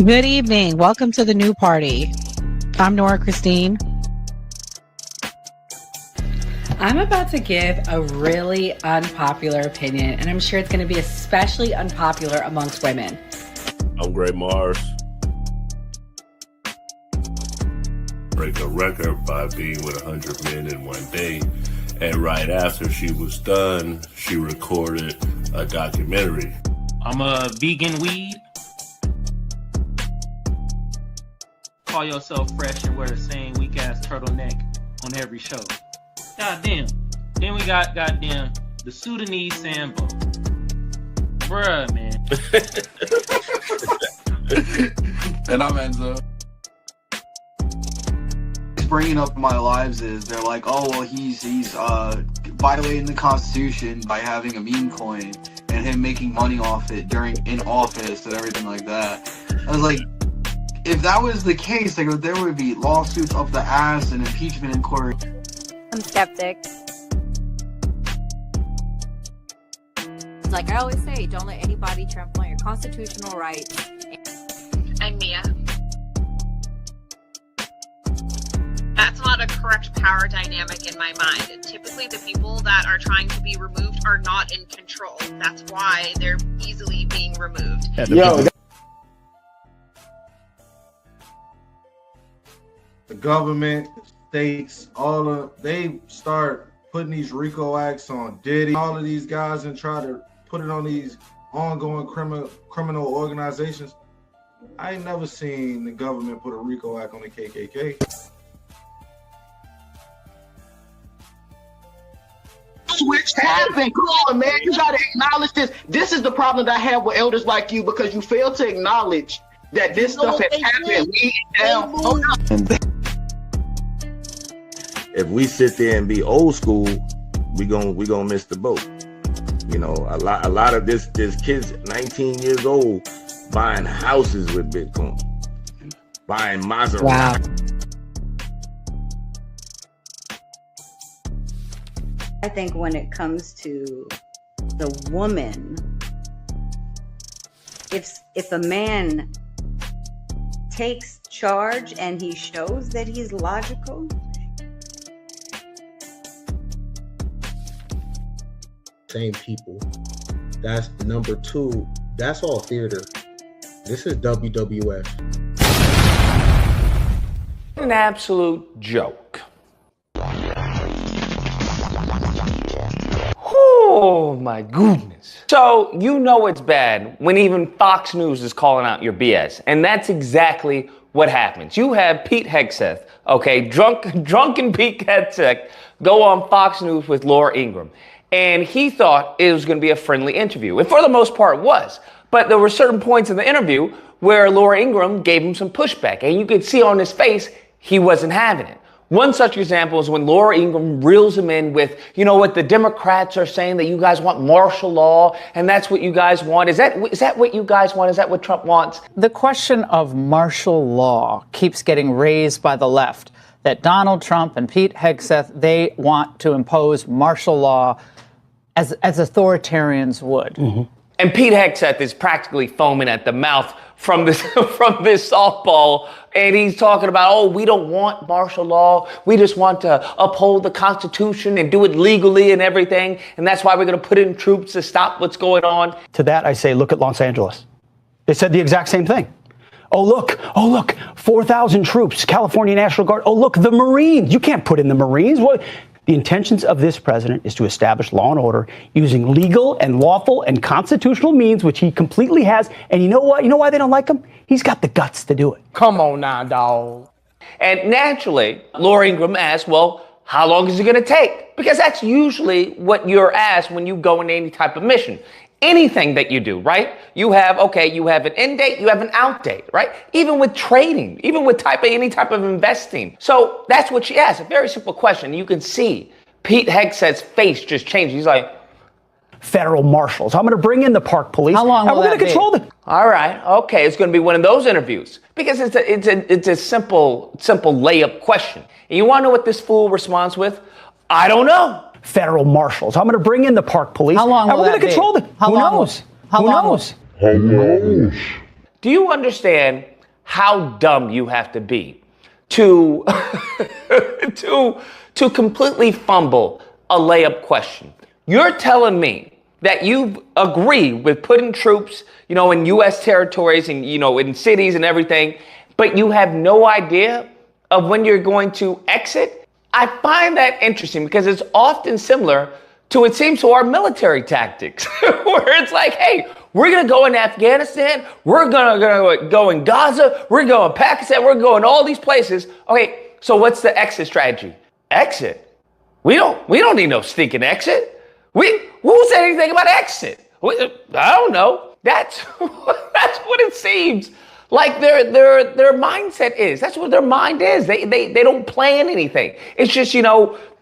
Good evening. Welcome to the new party. I'm Nora Christine. I'm about to give a really unpopular opinion, and I'm sure it's going to be especially unpopular amongst women. I'm Gray Mars. Break a record by being with 100 men in one day. And right after she was done, she recorded a documentary. I'm a vegan weed. Call yourself fresh and wear the same weak ass turtleneck on every show. Goddamn. Then we got goddamn the Sudanese Sambo. Bruh, man. And I'm Enzo. Bringing up in my lives is they're like, oh well, he's violating the Constitution by having a meme coin and him making money off it in office and everything like that. I was like, if that was the case, like there would be lawsuits up the ass and impeachment in court. I'm skeptic. Like I always say, don't let anybody trample on your constitutional rights. I'm Mia. That's not a correct power dynamic in my mind. Typically, the people that are trying to be removed are not in control. That's why they're easily being removed. The government, states, they start putting these RICO acts on Diddy, all of these guys, and try to put it on these ongoing criminal organizations. I ain't never seen the government put a RICO act on the KKK. Switch happened. Come on, man. You gotta acknowledge this. This is the problem that I have with elders like you, because you fail to acknowledge that this stuff has happened. If we sit there and be old school, we gonna miss the boat. You know, a lot of this kids 19 years old buying houses with Bitcoin, buying Maserati. Wow. I think when it comes to the woman, if a man takes charge and he shows that he's logical, same people. That's number two. That's all theater. This is WWF. An absolute joke. Oh my goodness. So you know it's bad when even Fox News is calling out your BS. And that's exactly what happens. You have Pete Hegseth, okay, drunken Pete Hegseth, go on Fox News with Laura Ingraham. And he thought it was going to be a friendly interview. And for the most part, it was. But there were certain points in the interview where Laura Ingraham gave him some pushback. And you could see on his face, he wasn't having it. One such example is when Laura Ingraham reels him in with, you know what, the Democrats are saying that you guys want martial law, and that's what you guys want. Is that what you guys want? Is that what Trump wants? The question of martial law keeps getting raised by the left, that Donald Trump and Pete Hegseth, they want to impose martial law as authoritarians would. Mm-hmm. And Pete Hegseth is practically foaming at the mouth from this softball, and he's talking about, oh, we don't want martial law. We just want to uphold the Constitution and do it legally and everything, and that's why we're going to put in troops to stop what's going on. To that, I say, look at Los Angeles. They said the exact same thing. Oh, look, 4,000 troops, California National Guard. Oh, look, the Marines. You can't put in the Marines. What? The intentions of this president is to establish law and order using legal and lawful and constitutional means, which he completely has. And you know what? You know why they don't like him? He's got the guts to do it. Come on now, dog. And naturally, Laura Ingraham asked, well, how long is it going to take? Because that's usually what you're asked when you go into any type of mission. Anything that you do, right? You have an in date, you have an out date, right? Even with trading, even with any type of investing. So that's what she asked, a very simple question. You can see Pete Hegseth's face just changed. He's like, federal marshals. I'm going to bring in the park police. How long will we're that going to control them. All right, okay, it's going to be one of those interviews because it's a simple layup question. And you want to know what this fool responds with? I don't know. Federal marshals. I'm going to bring in the park police. How long will we're that going to control them. Who knows? How long? Do you understand how dumb you have to be to to completely fumble a layup question. You're telling me that you agree with putting troops, in U.S. territories and, in cities and everything, but you have no idea of when you're going to exit? I find that interesting because it's often similar to, it seems, to our military tactics, where it's like, hey, we're going to go in Afghanistan, we're going to go in Gaza, we're going in Pakistan, we're going all these places. Okay, so what's the exit strategy? Exit? We don't need no stinking exit. Who said anything about exit? I don't know. That's what it seems like their mindset is. That's what their mind is. They don't plan anything. It's just,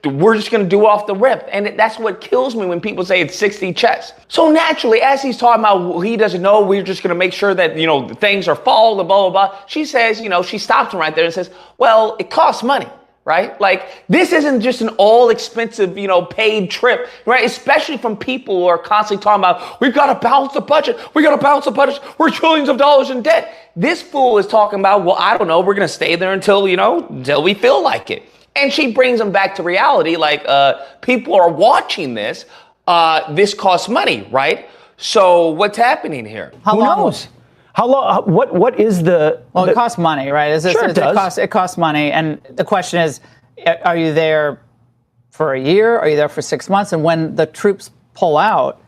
we're just going to do off the rip. And that's what kills me when people say it's 60 chess. So naturally, as he's talking about, he doesn't know, we're just going to make sure that, things are fall and blah, blah, blah. She says, she stops him right there and says, well, it costs money. Right? Like, this isn't just an all expensive, paid trip, right? Especially from people who are constantly talking about, we've got to balance the budget. We got to balance the budget. We're trillions of dollars in debt. This fool is talking about, well, I don't know. We're going to stay there until we feel like it. And she brings them back to reality. Like, people are watching this. This costs money, right? So what's happening here? Who knows? How long? What is the? Well, it costs money, right? Sure, it does. It costs money, and the question is, are you there for a year? Are you there for 6 months? And when the troops pull out,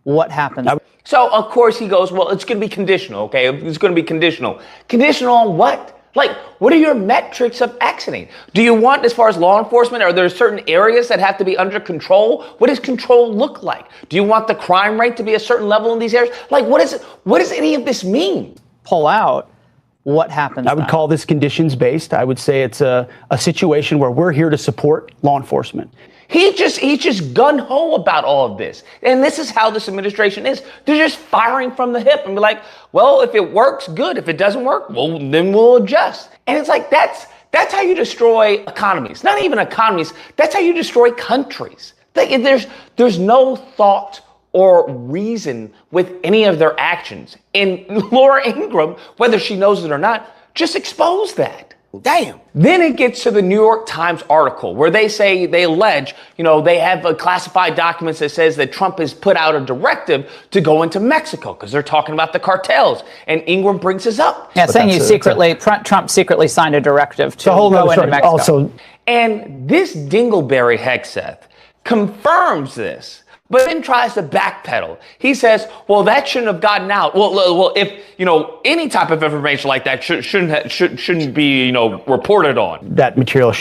what happens? So of course he goes, well, it's going to be conditional. Okay, it's going to be conditional. Conditional on what? Like, what are your metrics of exiting? Do you want, as far as law enforcement, are there certain areas that have to be under control? What does control look like? Do you want the crime rate to be a certain level in these areas? Like, what does any of this mean? Pull out, what happens? I would call this conditions based. I would say it's a situation where we're here to support law enforcement. He's just gun-ho about all of this. And this is how this administration is. They're just firing from the hip and be like, well, if it works, good. If it doesn't work, well, then we'll adjust. And it's like, that's how you destroy economies. Not even economies. That's how you destroy countries. There's no thought or reason with any of their actions. And Laura Ingraham, whether she knows it or not, just exposed that. Damn. Then it gets to the New York Times article where they allege, they have classified documents that says that Trump has put out a directive to go into Mexico because they're talking about the cartels. And Ingram brings this up. Yeah, saying Trump secretly signed a directive to go into Mexico. Also, and this dingleberry Hegseth confirms this, but then tries to backpedal. He says, well, that shouldn't have gotten out. Well, if, any type of information like that shouldn't be, reported on. That material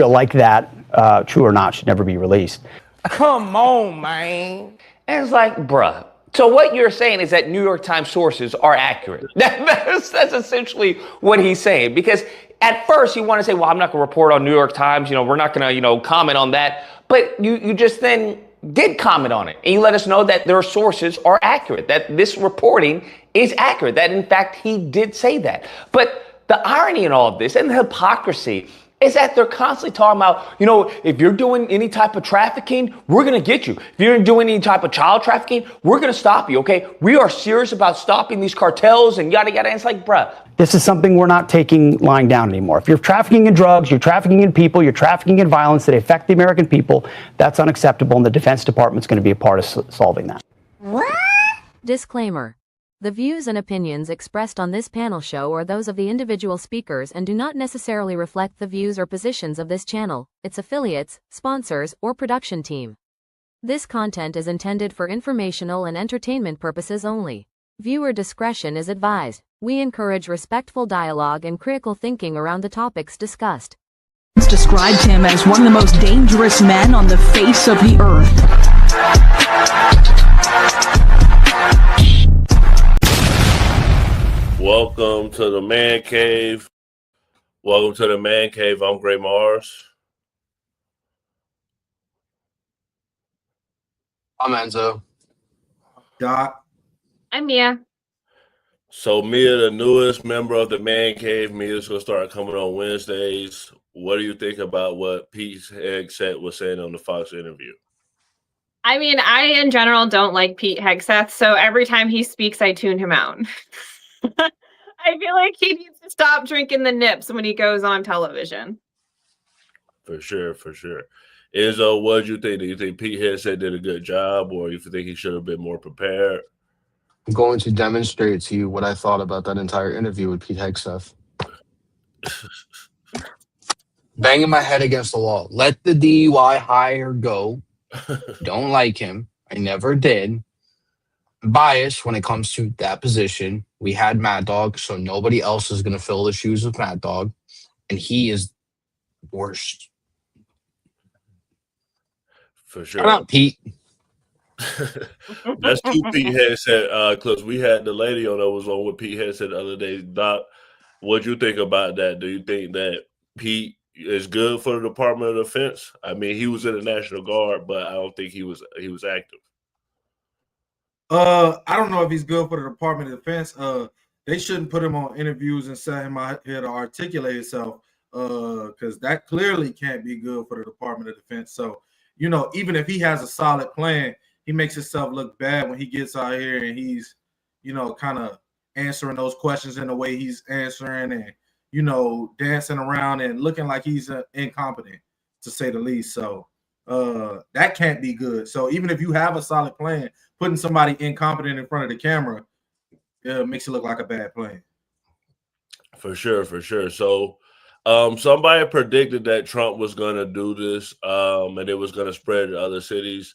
like that, true or not, should never be released. Come on, man. And it's like, bruh. So what you're saying is that New York Times sources are accurate. That's essentially what he's saying. Because at first you want to say, well, I'm not going to report on New York Times. We're not going to, comment on that. But you just then did comment on it. And you let us know that their sources are accurate, that this reporting is accurate, that in fact he did say that. But the irony in all of this and the hypocrisy is that they're constantly talking about, if you're doing any type of trafficking, we're going to get you. If you're doing any type of child trafficking, we're going to stop you, okay? We are serious about stopping these cartels and yada, yada. And it's like, bruh. This is something we're not lying down anymore. If you're trafficking in drugs, you're trafficking in people, you're trafficking in violence that affect the American people, that's unacceptable, and the Defense Department's going to be a part of solving that. Disclaimer. The views and opinions expressed on this panel show are those of the individual speakers and do not necessarily reflect the views or positions of this channel, its affiliates, sponsors, or production team. This content is intended for informational and entertainment purposes only. Viewer discretion is advised. We encourage respectful dialogue and critical thinking around the topics discussed. Described him as one of the most dangerous men on the face of the earth. Welcome to the Man Cave. Welcome to the Man Cave. I'm Gray Mars. I'm Enzo. Dot. I'm Mia. So Mia, the newest member of the Man Cave, Mia's going to start coming on Wednesdays. What do you think about what Pete Hegseth was saying on the Fox interview? I mean, I in general don't like Pete Hegseth, so every time he speaks, I tune him out. I feel like he needs to stop drinking the nips when he goes on television. For sure, for sure. Enzo, what do you think? Do you think Pete Hegseth did a good job, or you think he should have been more prepared? I'm going to demonstrate to you what I thought about that entire interview with Pete Hegseth. Banging my head against the wall. Let the DUI hire go. Don't like him. I never did. Biased when it comes to that position. We had Mad Dog, so nobody else is going to fill the shoes of Mad Dog. And he is worst. For sure. How about Pete? That's two Pete Hegseth clips. We had the lady on that was on with Pete Hegseth the other day. Doc, what you think about that? Do you think that Pete is good for the Department of Defense? I mean, he was in the National Guard, but I don't think he was active. I don't know if he's good for the Department of Defense. They shouldn't put him on interviews and set him out here to articulate himself, because that clearly can't be good for the Department of Defense. So, you know, even if he has a solid plan, he makes himself look bad when he gets out here and he's, you know, kind of answering those questions in the way he's answering and, you know, dancing around and looking like he's incompetent, to say the least. So that can't be good. So even if you have a solid plan, putting somebody incompetent in front of the camera makes it look like a bad plan. For sure, for sure. So somebody predicted that Trump was going to do this and it was going to spread to other cities.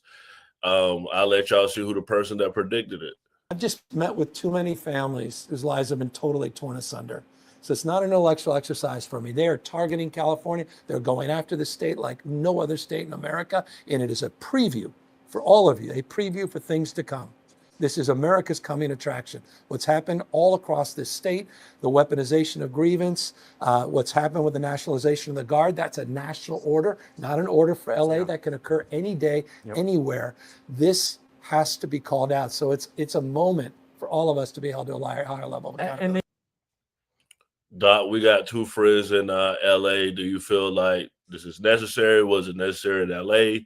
I'll let y'all see who the person that predicted it. I've just met with too many families whose lives have been totally torn asunder. So it's not an intellectual exercise for me. They are targeting California. They're going after the state like no other state in America. And it is a preview for all of you, a preview for things to come. This is America's coming attraction. What's happened all across this state, the weaponization of grievance, what's happened with the nationalization of the Guard, that's a national order, not an order for LA that can occur any day, anywhere. This has to be called out. So it's a moment for all of us to be held to a higher level of accountability. Doc, we got two friends in LA. Do you feel like this is necessary? Was it necessary in LA?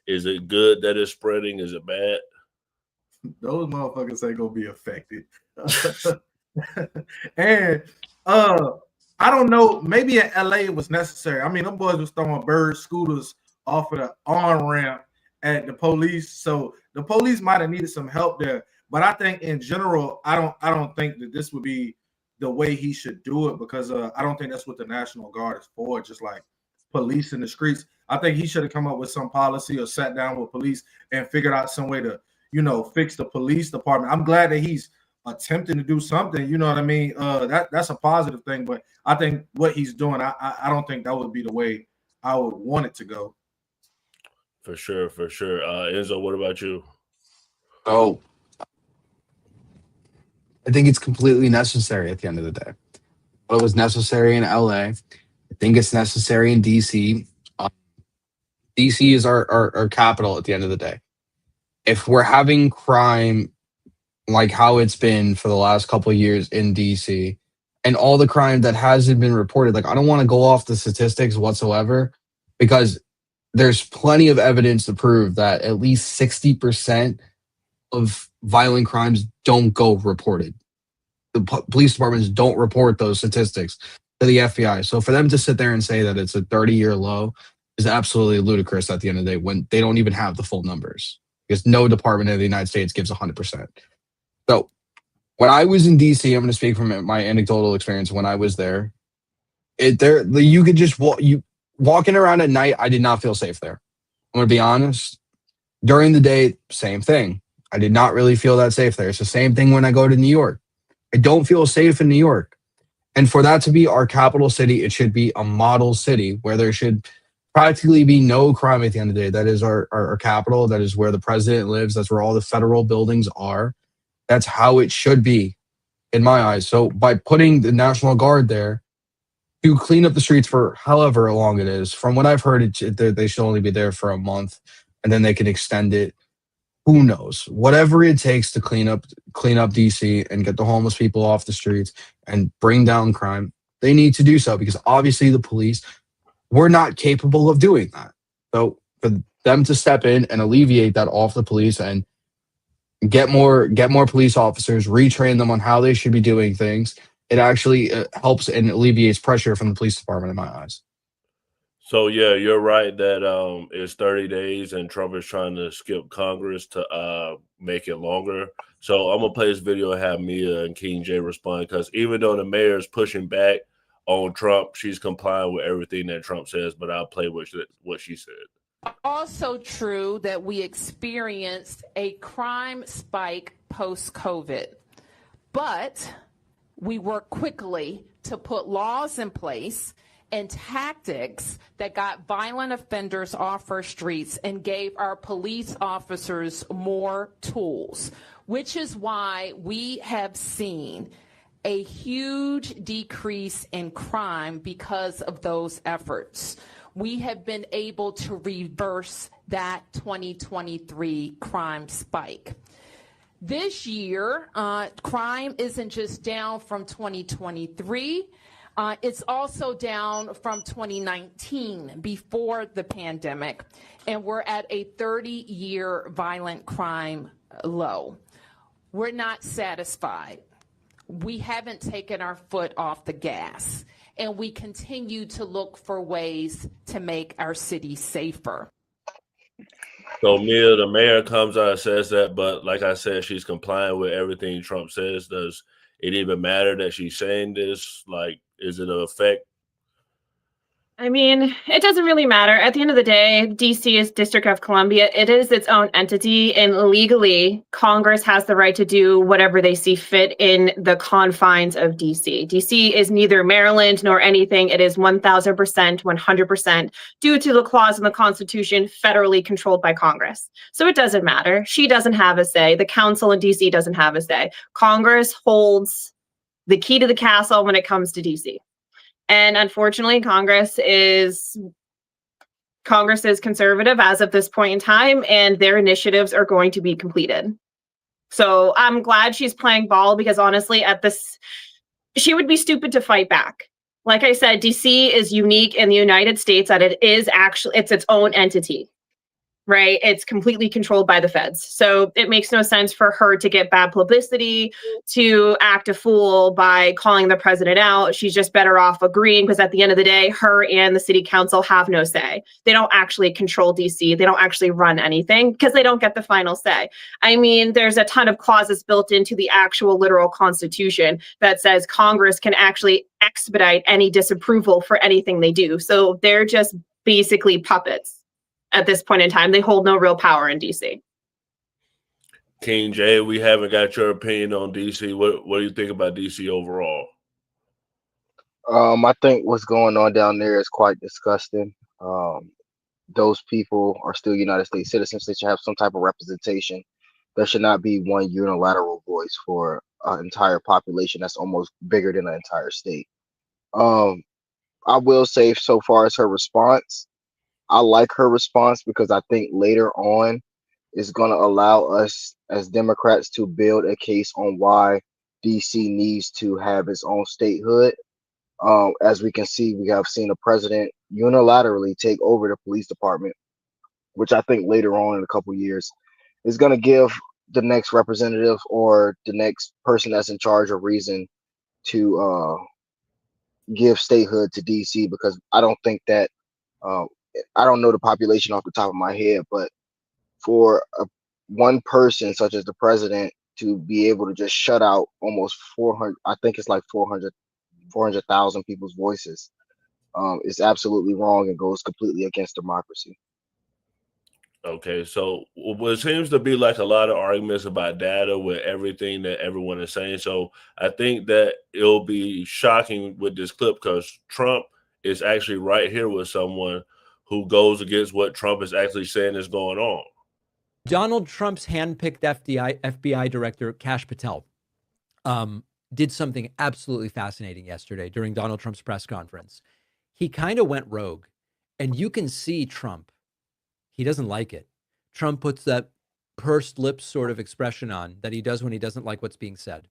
Is it good that it's spreading? Is it bad? Those motherfuckers ain't gonna be affected. And I don't know, maybe in LA it was necessary. I mean, them boys was throwing bird scooters off of the on-ramp at the police. So the police might have needed some help there. But I think in general, I don't think that this would be the way he should do it, because I don't think that's what the National Guard is for, just like police in the streets. I think he should have come up with some policy or sat down with police and figured out some way to, you know, fix the police department. I'm glad that he's attempting to do something, you know what I mean? That's a positive thing, but I think what he's doing, I don't think that would be the way I would want it to go. For sure, for sure. Enzo, what about you? Oh, I think it's completely necessary at the end of the day. Well, it was necessary in LA. I think it's necessary in DC. DC is our capital at the end of the day. If we're having crime like how it's been for the last couple of years in DC, and all the crime that hasn't been reported, like I don't want to go off the statistics whatsoever, because there's plenty of evidence to prove that at least 60% of violent crimes don't go reported. The police departments don't report those statistics to the FBI. So for them to sit there and say that it's a 30-year low is absolutely ludicrous at the end of the day, when they don't even have the full numbers, because no department in the United States gives 100%. So when I was in DC, I'm going to speak from my anecdotal experience when I was there. You could just walking around at night, I did not feel safe there. I'm going to be honest. During the day, same thing. I did not really feel that safe there. It's the same thing when I go to New York. I don't feel safe in New York. And for that to be our capital city, it should be a model city where there should practically be no crime at the end of the day. That is our capital. That is where the president lives. That's where all the federal buildings are. That's how it should be, in my eyes. So by putting the National Guard there to clean up the streets for however long it is, from what I've heard, they should only be there for a month, and then they can extend it. Who knows? Whatever it takes to clean up DC and get the homeless people off the streets and bring down crime, they need to do so, because obviously the police were not capable of doing that. So for them to step in and alleviate that off the police and get more police officers, retrain them on how they should be doing things, it actually helps and alleviates pressure from the police department in my eyes. So yeah, you're right that it's 30 days and Trump is trying to skip Congress to make it longer. So I'm gonna play this video and have Mia and King J respond, because even though the mayor is pushing back on Trump, she's complying with everything that Trump says. But I'll play what she said. Also true that we experienced a crime spike post-COVID, but we worked quickly to put laws in place and tactics that got violent offenders off our streets and gave our police officers more tools, which is why we have seen a huge decrease in crime because of those efforts. We have been able to reverse that 2023 crime spike. This year, crime isn't just down from 2023, it's also down from 2019, before the pandemic, and we're at a 30-year violent crime low. We're not satisfied. We haven't taken our foot off the gas, and we continue to look for ways to make our city safer. So Mia, the mayor comes out and says that, but like I said, she's complying with everything Trump says. Does it even matter that she's saying this? Like, is it an effect? I mean, it doesn't really matter. At the end of the day, DC is District of Columbia. It is its own entity, and legally, Congress has the right to do whatever they see fit in the confines of DC. DC is neither Maryland nor anything. It is 1,000%, 100% due to the clause in the Constitution, federally controlled by Congress. So it doesn't matter. She doesn't have a say. The council in DC doesn't have a say. Congress holds the key to the castle when it comes to DC. And unfortunately, Congress is conservative as of this point in time, and their initiatives are going to be completed. So I'm glad she's playing ball, because honestly, she would be stupid to fight back. Like I said, DC is unique in the United States that it's its own entity. Right? It's completely controlled by the feds. So it makes no sense for her to get bad publicity, to act a fool by calling the president out. She's just better off agreeing, because at the end of the day, her and the city council have no say. They don't actually control DC. They don't actually run anything, because they don't get the final say. I mean, there's a ton of clauses built into the actual literal Constitution that says Congress can actually expedite any disapproval for anything they do. So they're just basically puppets. At this point in time, they hold no real power in DC. King J, we haven't got your opinion on DC. What do you think about DC overall? I think what's going on down there is quite disgusting. Those people are still United States citizens. They should have some type of representation. There should not be one unilateral voice for an entire population that's almost bigger than an entire state. I will say, so far as her response, I like her response, because I think later on is going to allow us as Democrats to build a case on why DC needs to have its own statehood. As we can see, we have seen a president unilaterally take over the police department, which I think later on in a couple years is going to give the next representative or the next person that's in charge a reason to give statehood to DC, because I don't think that I don't know the population off the top of my head, but for one person such as the president to be able to just shut out almost 400, I think it's like 400,000 people's voices, is absolutely wrong and goes completely against democracy. Okay, so it seems to be like a lot of arguments about data with everything that everyone is saying. So I think that it'll be shocking with this clip, because Trump is actually right here with someone who goes against what Trump is actually saying is going on. Donald Trump's handpicked FBI director, Kash Patel, did something absolutely fascinating yesterday during Donald Trump's press conference. He kind of went rogue, and you can see Trump. He doesn't like it. Trump puts that pursed lips sort of expression on that he does when he doesn't like what's being said.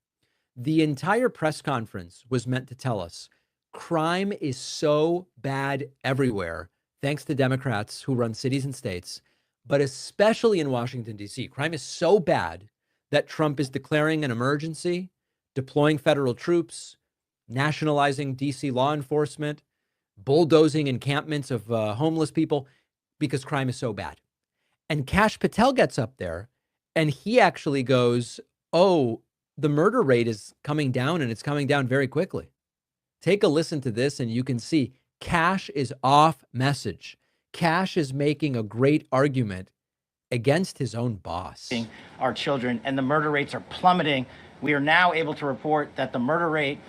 The entire press conference was meant to tell us crime is so bad everywhere, thanks to Democrats who run cities and states, but especially in Washington, D.C. Crime is so bad that Trump is declaring an emergency, deploying federal troops, nationalizing DC law enforcement, bulldozing encampments of homeless people because crime is so bad. And Kash Patel gets up there and he actually goes, oh, the murder rate is coming down and it's coming down very quickly. Take a listen to this and you can see Kash is off message. Kash is making a great argument against his own boss. Our children, and the murder rates are plummeting. We are now able to report that the murder rate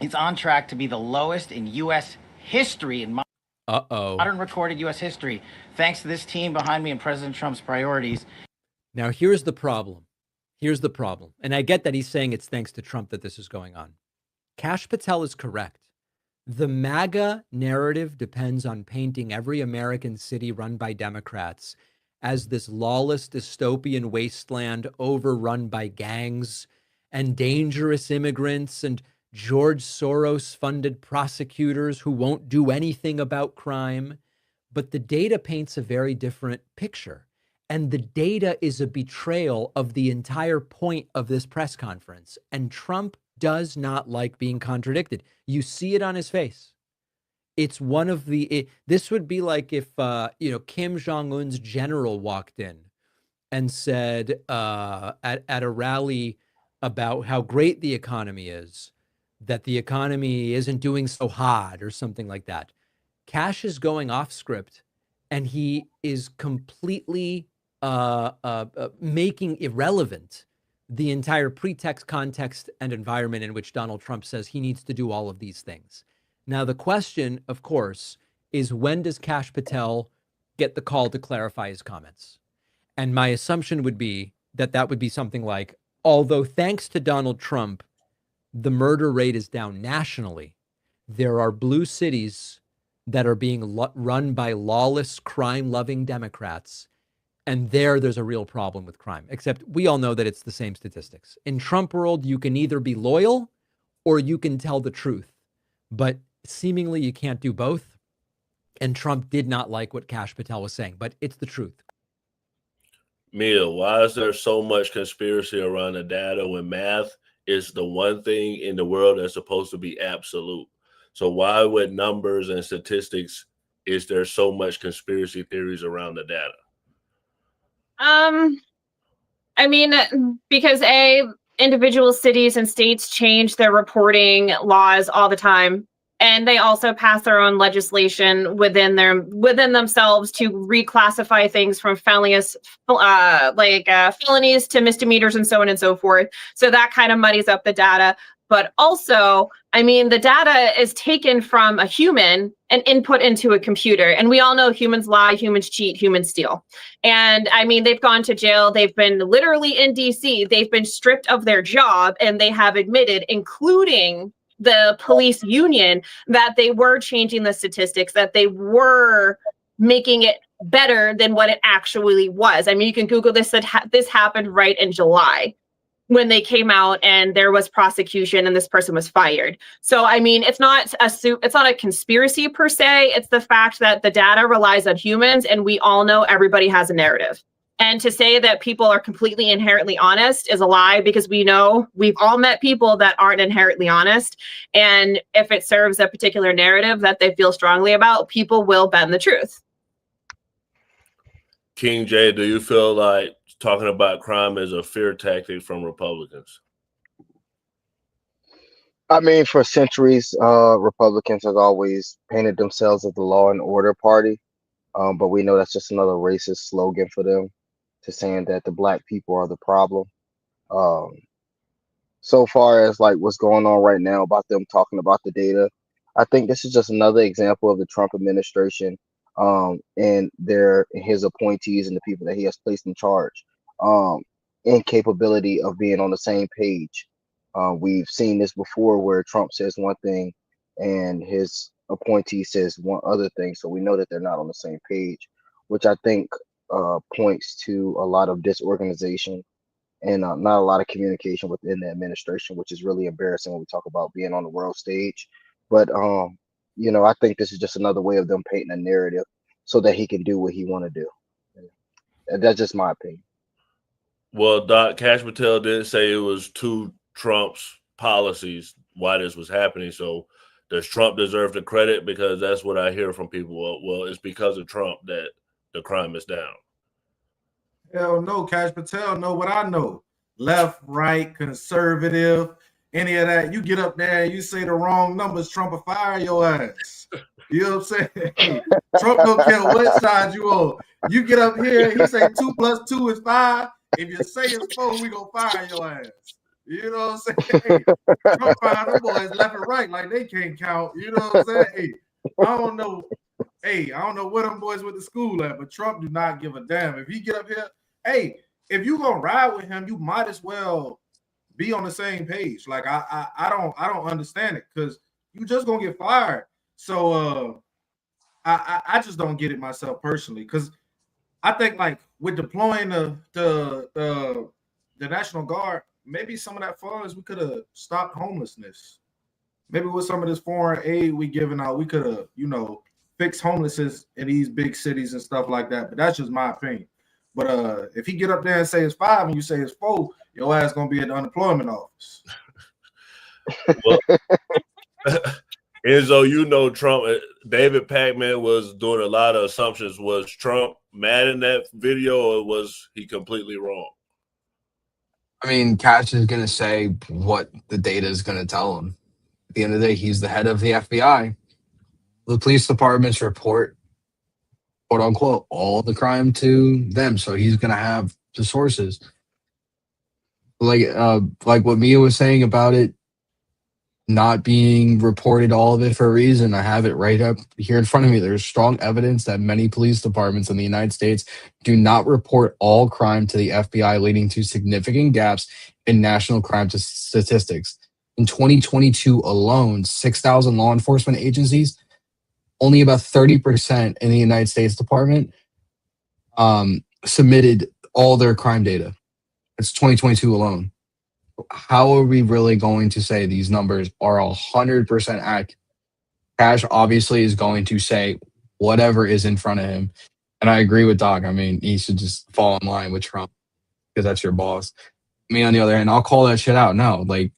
is on track to be the lowest in U.S. history, in modern recorded U.S. history, thanks to this team behind me and President Trump's priorities. Now, here's the problem. Here's the problem. And I get that he's saying it's thanks to Trump that this is going on. Kash Patel is correct. The MAGA narrative depends on painting every American city run by Democrats as this lawless dystopian wasteland overrun by gangs and dangerous immigrants and George Soros-funded prosecutors who won't do anything about crime. But the data paints a very different picture. And the data is a betrayal of the entire point of this press conference. And Trump does not like being contradicted. You see it on his face. It's one of the, this would be like if, Kim Jong-un's general walked in and said at a rally about how great the economy is, that the economy isn't doing so hot or something like that. Kash is going off script and he is completely making irrelevant the entire pretext, context, and environment in which Donald Trump says he needs to do all of these things. Now, the question, of course, is when does Kash Patel get the call to clarify his comments? And my assumption would be that that would be something like, although thanks to Donald Trump, the murder rate is down nationally, there are blue cities that are being run by lawless, crime-loving Democrats. And there's a real problem with crime, except we all know that it's the same statistics. In Trump world, you can either be loyal or you can tell the truth. But seemingly you can't do both. And Trump did not like what Kash Patel was saying, but it's the truth. Mia, why is there so much conspiracy around the data when math is the one thing in the world that's supposed to be absolute? So why with numbers and statistics is there so much conspiracy theories around the data? I mean, because individual cities and states change their reporting laws all the time, and they also pass their own legislation within themselves to reclassify things from felonies to misdemeanors and so on and so forth. So that kind of muddies up the data. But also, I mean, the data is taken from a human and input into a computer. And we all know humans lie, humans cheat, humans steal. And I mean, they've gone to jail. They've been literally in DC. They've been stripped of their job and they have admitted, including the police union, that they were changing the statistics, that they were making it better than what it actually was. I mean, you can Google this. This happened right in July, when they came out and there was prosecution and this person was fired. So, I mean, it's not a conspiracy per se. It's the fact that the data relies on humans and we all know everybody has a narrative. And to say that people are completely inherently honest is a lie, because we know we've all met people that aren't inherently honest. And if it serves a particular narrative that they feel strongly about, people will bend the truth. King J, do you feel like talking about crime is a fear tactic from Republicans? I mean, for centuries, Republicans have always painted themselves as the law and order party. But we know that's just another racist slogan for them, to saying that the black people are the problem. So far as like what's going on right now about them talking about the data, I think this is just another example of the Trump administration and his appointees and the people that he has placed in charge, incapability of being on the same page. We've seen this before where Trump says one thing and his appointee says one other thing, so we know that they're not on the same page, which I think points to a lot of disorganization and not a lot of communication within the administration, which is really embarrassing when we talk about being on the world stage. But I think this is just another way of them painting a narrative so that he can do what he want to do. That's just my opinion. Well, Doc, Kash Patel didn't say it was two Trump's policies. why this was happening. So does Trump deserve the credit? Because that's what I hear from people. Well, it's because of Trump that the crime is down. Hell no, Cash Patel know what I know. Left, right, conservative, any of that. You get up there and you say the wrong numbers, Trump will fire your ass. You know what I'm saying? Hey, Trump don't care what side you on. You get up here, he say 2 + 2 is 5. If you say it's 4, we gonna fire your ass. You know what I'm saying? Hey, Trump fire them boys left and right like they can't count. You know what I'm saying? Hey, I don't know. Hey, I don't know where them boys went to school at, but Trump do not give a damn. If he get up here, hey, if you gonna ride with him, you might as well be on the same page. Like I don't understand it because you just gonna get fired. So I just don't get it myself personally because I think like with deploying the National Guard, maybe some of that funds we could have stopped homelessness. Maybe with some of this foreign aid we giving out, we could have, you know, fixed homelessness in these big cities and stuff like that. But that's just my opinion. But if he get up there and say it's 5 and you say it's 4, your ass gonna be at the unemployment office. Well, Enzo, you know Trump. David Pacman was doing a lot of assumptions. Was Trump mad in that video, or was he completely wrong? I mean, Cash is going to say what the data is going to tell him. At the end of the day, he's the head of the FBI. The police departments report, quote unquote, all the crime to them. So he's going to have the sources. Like what Mia was saying about it not being reported, all of it for a reason. I have it right up here in front of me. There's strong evidence that many police departments in the United States do not report all crime to the FBI, leading to significant gaps in national crime statistics. In 2022 alone, 6,000 law enforcement agencies, only about 30% in the United States Department submitted all their crime data. It's 2022 alone. How are we really going to say these numbers are 100% accurate? Cash obviously is going to say whatever is in front of him. And I agree with Doc. I mean, he should just fall in line with Trump because that's your boss. Me, on the other hand, I'll call that shit out. No, like,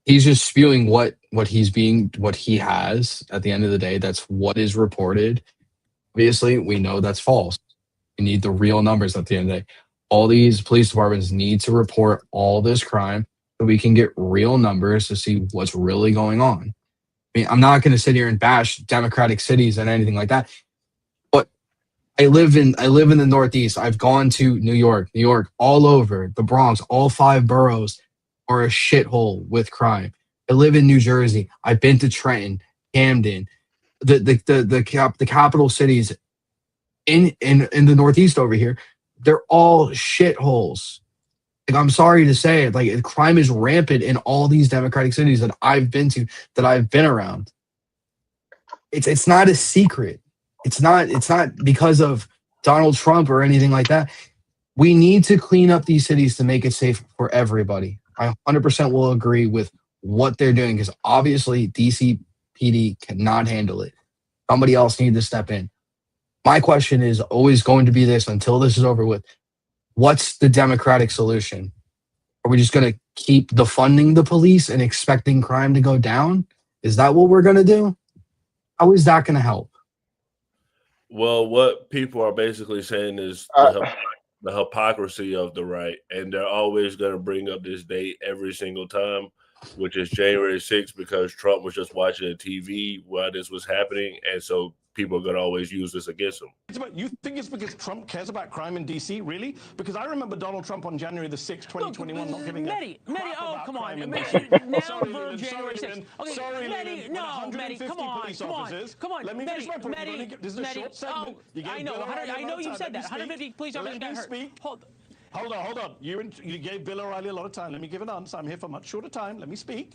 he's just spewing what he has at the end of the day. That's what is reported. Obviously, we know that's false. We need the real numbers at the end of the day. All these police departments need to report all this crime so we can get real numbers to see what's really going on. I mean, I'm not going to sit here and bash democratic cities and anything like that, but I live in the Northeast. I've gone to New York, all over the Bronx. All 5 boroughs are a shithole with crime. I live in New Jersey. I've been to Trenton, Camden, the capital cities in the Northeast over here. They're all shitholes. Like, I'm sorry to say it, like, crime is rampant in all these democratic cities that I've been to, that I've been around. It's not a secret. It's not because of Donald Trump or anything like that. We need to clean up these cities to make it safe for everybody. I 100% will agree with what they're doing because obviously DC PD cannot handle it. Somebody else needs to step in. My question is always going to be this until this is over with. What's the democratic solution? Are we just going to keep defunding the police and expecting crime to go down? Is that what we're going to do? How is that going to help? Well, what people are basically saying is the hypocrisy of the right, and they're always going to bring up this date every single time, which is January 6th, because Trump was just watching the TV while this was happening, and so people are going to always use this against him. You think it's because Trump cares about crime in D.C., really? Because I remember Donald Trump on January the 6th, 2021, not giving Mehdi, oh, come on. Now Sorry, January 6th. Okay, sorry, Mehdi, no, Mehdi, come on. Let me finish my point. Mehdi, this is a short segment. I know you said that. 150 police officers got hurt. Hold on. You gave Bill O'Reilly a lot of time. Let me give an answer. I'm here for much shorter time. Let me speak.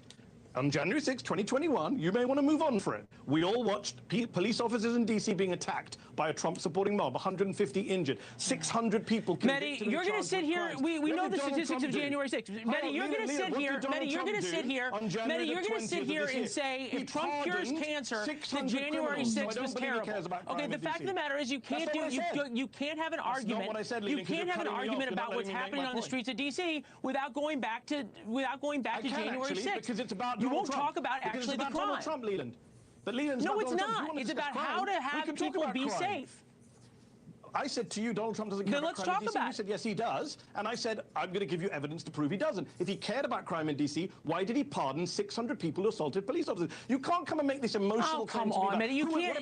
On January 6, 2021, you may want to move on for it. We all watched police officers in D.C. being attacked by a Trump-supporting mob, 150 injured, 600 people Mehdi, you're going to sit here. We know the statistics of January 6th. Mehdi, you're going to sit here. Mehdi, you're going to sit here. Mehdi, you're going to sit here and say if Trump cures cancer, then January 6th was terrible. Okay, the fact of the matter is you can't have an argument. You can't have an argument about what's happening on the streets of D.C. without going back to January 6th. Because it's about you won't talk about actually the crime. Trump, Leland. But Leland's no, not it's Donald Trump. not. It's about how to have people be safe. I said to you, Donald Trump doesn't care about crime in D.C. You said, yes, he does. And I said, I'm going to give you evidence to prove he doesn't. If he cared about crime in D.C., why did he pardon 600 people who assaulted police officers? You can't come and make this emotional claim. Oh, come on, Mehdi. You can't.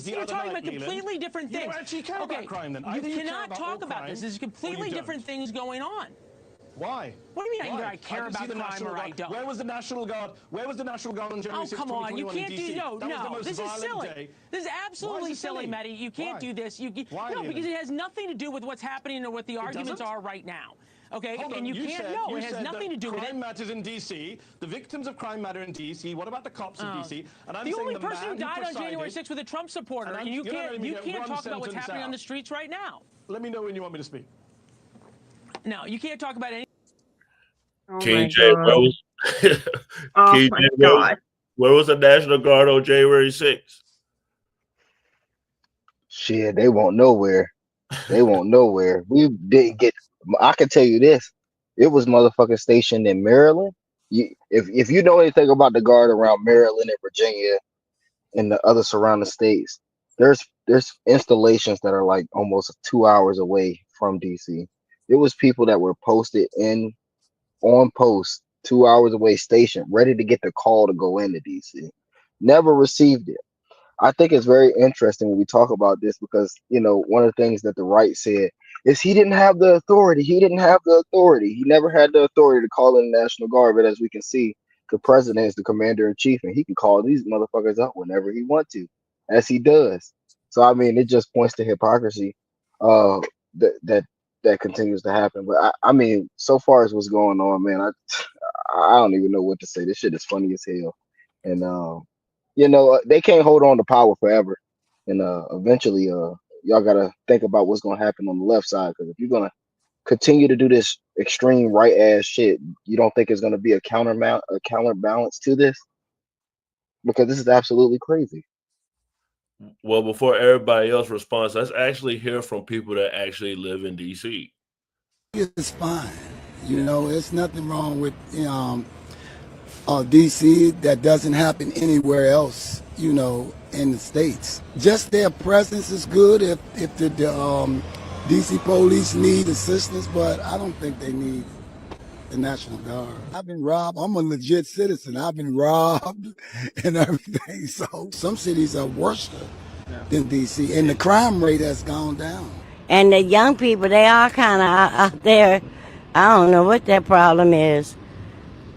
You're talking about completely different things. You don't actually care about crime, then. You cannot talk about this. There's completely different things going on. Why? What do you mean either I care about crime or I don't? Where was the National Guard? Where was the National Guard on January 6th, 2021 come on. You can't in DC? No. This is silly. This is absolutely silly, Mehdi. You can't do this. Why, no, because it has nothing to do with what's happening or what the arguments are right now. Okay? And you can't. No, it has nothing to do with it. Crime matters in D.C. The victims of crime matter in D.C. What about the cops in D.C.? And I'm the saying only person who died on January 6th was a Trump supporter, and you can't talk about what's happening on the streets right now. Let me know when you want me to speak. No, you can't talk about any. Oh King J, where was the National Guard on January 6th? Shit, they won't nowhere. They won't nowhere. We didn't get. I can tell you this: it was motherfucking stationed in Maryland. If you know anything about the Guard around Maryland and Virginia and the other surrounding states, there's installations that are like almost 2 hours away from DC. It was people that were posted on post 2 hours away, stationed, ready to get the call to go into DC. Never received it. I think it's very interesting when we talk about this because, one of the things that the right said is he didn't have the authority. He didn't have the authority. He never had the authority to call in the National Guard. But as we can see, the president is the commander in chief and he can call these motherfuckers up whenever he wants to, as he does. So, I mean, it just points to hypocrisy that continues to happen. But I mean, so far as what's going on, man, I don't even know what to say. This shit is funny as hell. And, they can't hold on to power forever. And eventually, y'all got to think about what's going to happen on the left side. Because if you're going to continue to do this extreme right ass shit, you don't think it's going to be a counterbalance to this? Because this is absolutely crazy. Well, before everybody else responds, let's actually hear from people that actually live in DC. It's fine. It's nothing wrong with DC that doesn't happen anywhere else, in the States. Just their presence is good if the DC police need assistance, but I don't think they need the National Guard. I've been robbed. I'm a legit citizen. I've been robbed and everything. So some cities are worse than DC, and the crime rate has gone down. And the young people, they are kind of out there. I don't know what their problem is,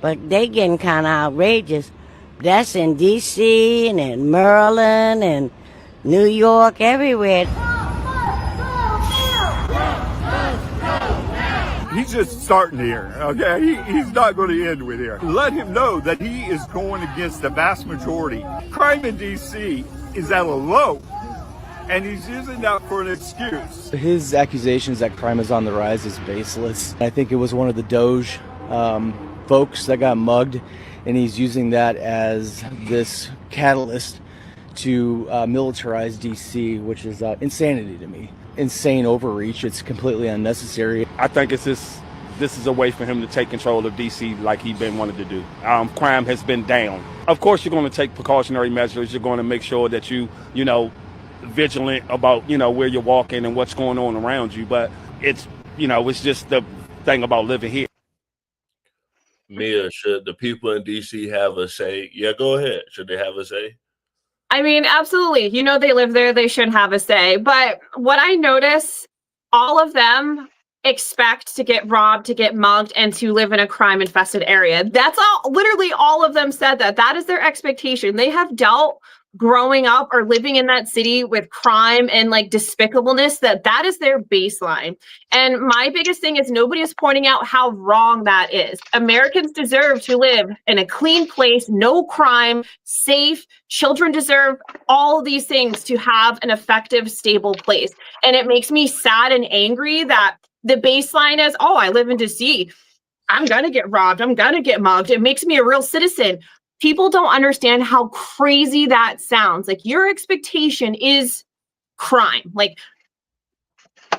but they getting kind of outrageous. That's in DC and in Maryland and New York, everywhere. He's just starting here, okay? He's not going to end with here. Let him know that he is going against the vast majority. Crime in D.C. is at a low, and he's using that for an excuse. His accusations that crime is on the rise is baseless. I think it was one of the Doge folks that got mugged, and he's using that as this catalyst to militarize D.C., which is insanity to me. Insane overreach. It's completely unnecessary. I think this is a way for him to take control of D.C. like he's been wanted to do. Crime has been down. Of course, you're going to take precautionary measures. You're going to make sure that you vigilant about, where you're walking and what's going on around you. But it's just the thing about living here. Mia, should the people in D.C. have a say? Yeah, go ahead. Should they have a say? I mean, absolutely. They live there. They should have a say. But what I notice, all of them expect to get robbed, to get mugged, and to live in a crime-infested area. That's all. Literally, all of them said that. That is their expectation. They have dealt growing up or living in that city with crime and like despicableness, that is their baseline. And my biggest thing is nobody is pointing out how wrong that is. Americans deserve to live in a clean place, no crime, safe. Children deserve all these things to have an effective, stable place. And it makes me sad and angry that the baseline is, oh, I live in DC. I'm going to get robbed. I'm going to get mugged. It makes me a real citizen. People don't understand how crazy that sounds. Like your expectation is crime. Like,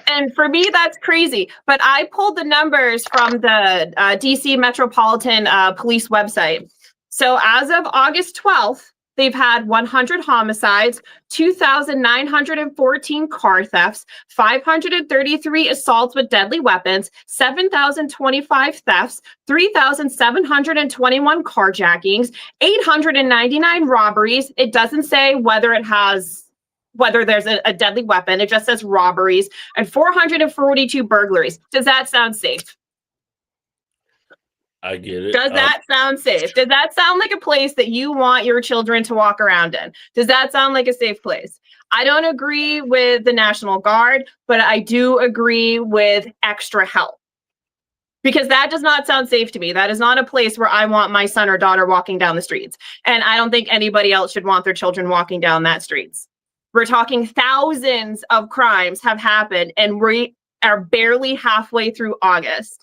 and for me, that's crazy. But I pulled the numbers from the DC Metropolitan Police website. So as of August 12th, they've had 100 homicides, 2,914 car thefts, 533 assaults with deadly weapons, 7,025 thefts, 3,721 carjackings, 899 robberies. It doesn't say whether there's a deadly weapon. It just says robberies, and 442 burglaries. Does that sound safe? I get it. Does that sound safe? Does that sound like a place that you want your children to walk around in? Does that sound like a safe place? I don't agree with the National Guard, but I do agree with extra help. Because that does not sound safe to me. That is not a place where I want my son or daughter walking down the streets. And I don't think anybody else should want their children walking down that streets. We're talking thousands of crimes have happened, and we are barely halfway through August.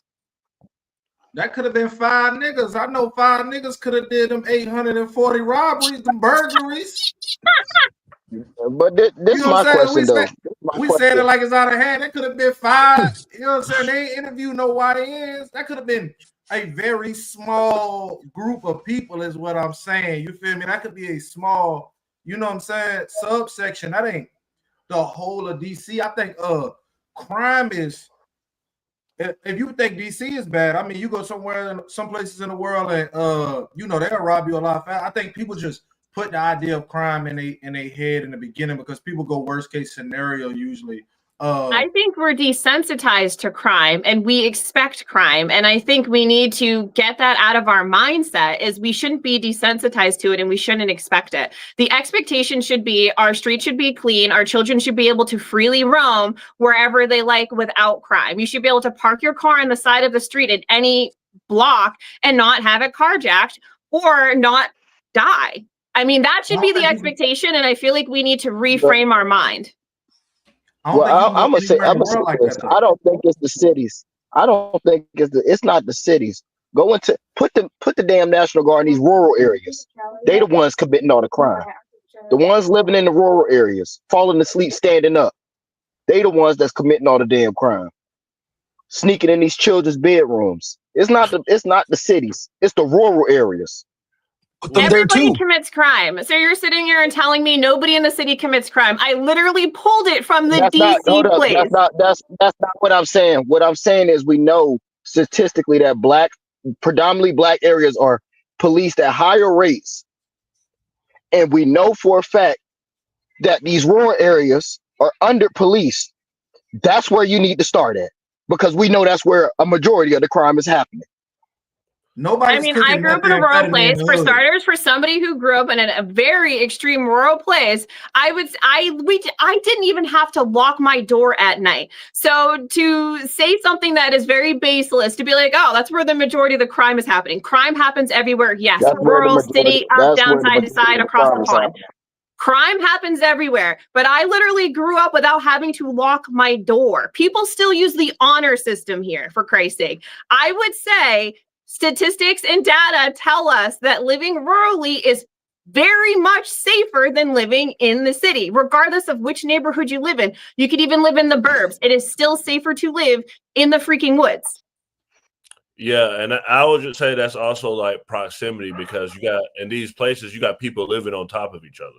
That could have been 5 niggas. I know 5 niggas could have did them 840 robberies, them burglaries. But this is my question, though. We said it like it's out of hand. That could have been 5. You know what I'm saying? They ain't interview no YNs. That could have been a very small group of people is what I'm saying. You feel me? That could be a small, you know what I'm saying, subsection. That ain't the whole of DC. I think crime is, if you think DC is bad, I mean, you go somewhere, some places in the world, and you know, they'll rob you a lot fast. I think people just put the idea of crime in their head in the beginning because people go worst case scenario usually. I think we're desensitized to crime and we expect crime. And I think we need to get that out of our mindset is we shouldn't be desensitized to it and we shouldn't expect it. The expectation should be our streets should be clean. Our children should be able to freely roam wherever they like without crime. You should be able to park your car on the side of the street at any block and not have it carjacked or not die. I mean, that should be the expectation. And I feel like we need to reframe our mind. Well, I'm gonna say this. I don't think it's the cities. I don't think it's not the cities. Go into put the damn National Guard in these rural areas. They the ones committing all the crime. The ones living in the rural areas, falling asleep, standing up. They the ones that's committing all the damn crime. Sneaking in these children's bedrooms. It's not the cities. It's the rural areas. Everybody commits crime. So you're sitting here and telling me nobody in the city commits crime. I literally pulled it from the DC place. That's not what I'm saying. What I'm saying is we know statistically that predominantly black areas are policed at higher rates. And we know for a fact that these rural areas are under policed. That's where you need to start at. Because we know that's where a majority of the crime is happening. I grew up in a rural place. For starters, for somebody who grew up in a very extreme rural place, I didn't even have to lock my door at night. So to say something that is very baseless, to be like, oh, that's where the majority of the crime is happening. Crime happens everywhere. Yes, rural, city, up, down, side to side, across the pond. Crime happens everywhere, but I literally grew up without having to lock my door. People still use the honor system here, for Christ's sake. I would say statistics and data tell us that living rurally is very much safer than living in the city, regardless of which neighborhood you live in. You could even live in the burbs. It is still safer to live in the freaking woods. Yeah, and I would just say that's also like proximity because you got in these places, you got people living on top of each other